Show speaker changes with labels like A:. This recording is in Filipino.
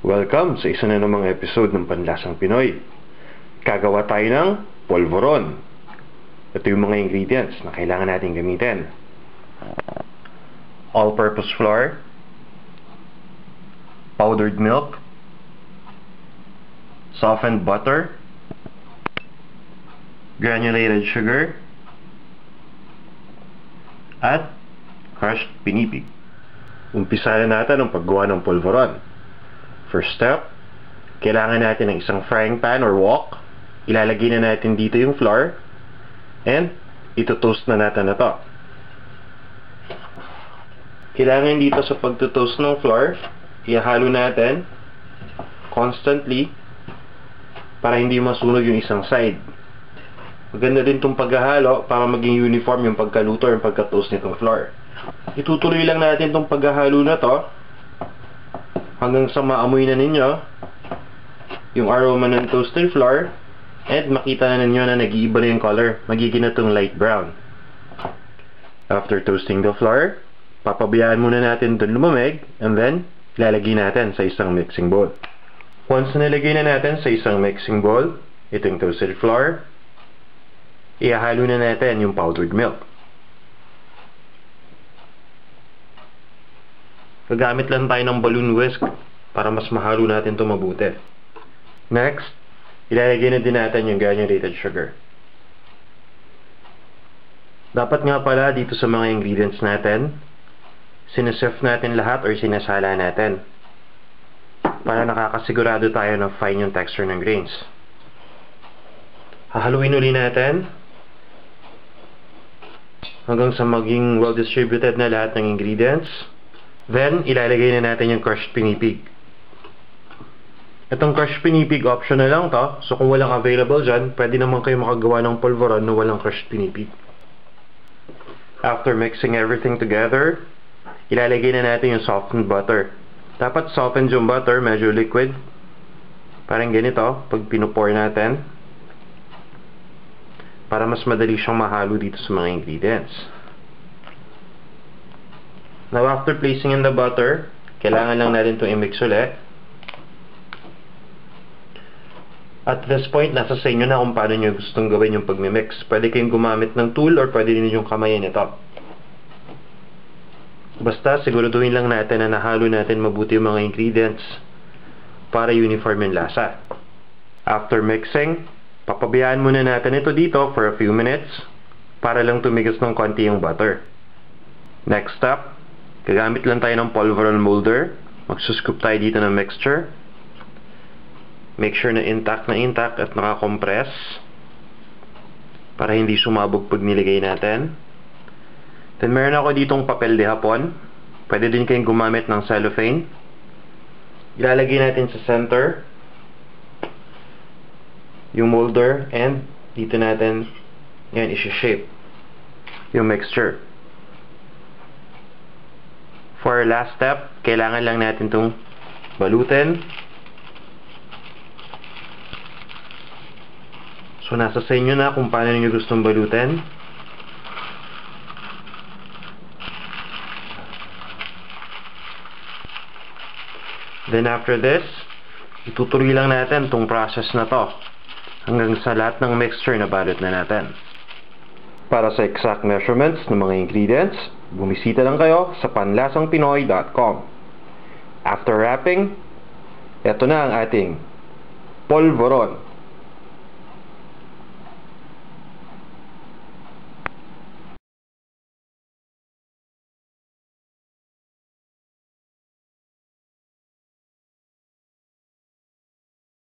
A: Welcome sa isa na namang episode ng Panlasang Pinoy. Gagawa tayo ng polvoron. Ito yung mga ingredients na kailangan natin gamitin. All-purpose flour, powdered milk, softened butter, granulated sugar, at crushed pinipig. Umpisahan natin ang paggawa ng polvoron. First step, kailangan natin ng isang frying pan or wok. Ilalagay na natin dito yung flour and ito-toast na natin na to. Kailangan dito sa pagto-toast ng flour, ihalo natin constantly para hindi masunog yung isang side. Maganda din itong paghahalo para maging uniform yung pagkaluto or yung pagka-toast nitong flour. Itutuloy lang natin itong paghahalo na to hanggang sa maamoy na ninyo yung aroma ng toasted flour and makita na ninyo na nag-iiba na yung color. Magiging na itong light brown. After toasting the flour, papabayaan muna natin itong lumamig and then ilalagay natin sa isang mixing bowl. Once na nilagay na natin sa isang mixing bowl itong toasted flour, ihahalo na natin yung powdered milk. Gagamit lang tayo ng balloon whisk para mas mahalo natin ito mabuti. Next, ilalagay na din natin yung granulated sugar. Dapat nga pala dito sa mga ingredients natin, sinasift natin lahat or sinasala natin para nakakasigurado tayo na fine yung texture ng grains. Hahaluin uli natin hanggang sa maging well-distributed na lahat ng ingredients. Then, ilalagay na natin yung crushed pinipig. Itong crushed pinipig, optional lang to. So, kung walang available dyan, pwede naman kayo makagawa ng polvoron na walang crushed pinipig. After mixing everything together, ilalagay na natin yung softened butter. Dapat softened yung butter, medyo liquid. Parang ganito, pag pinupor natin. Para mas madali siyang mahalo dito sa mga ingredients. Now, after placing in the butter, kailangan lang natin itong i-mix ulit. At this point, nasa sa inyo na kung paano nyo gustong gawin yung pag-mix. Pwede kayong gumamit ng tool or pwede din yung kamayin ito. Basta, siguraduhin lang natin na nahalo natin mabuti yung mga ingredients para uniform yung lasa. After mixing, papabayaan muna natin ito dito for a few minutes para lang tumigas ng konti yung butter. Next step, gagamit lang tayo ng polvoron molder. Magsuscoop tayo dito ng mixture. Make sure na intact at nakakompress para hindi sumabog pag nilagay natin. Then meron ako ditong papel de hapon. Pwede din kayong gumamit ng cellophane. Ilalagay natin sa center yung molder and dito natin yan isi-shape yung mixture. For our last step, kailangan lang natin itong balutin. So, nasa sa inyo na kung paano nyo gustong balutin. Then after this, itutuloy lang natin itong process na to hanggang sa lahat ng mixture na balot na natin. Para sa exact measurements ng mga ingredients, bumisita lang kayo sa panlasangpinoy.com. After wrapping, ito na ang ating polvoron.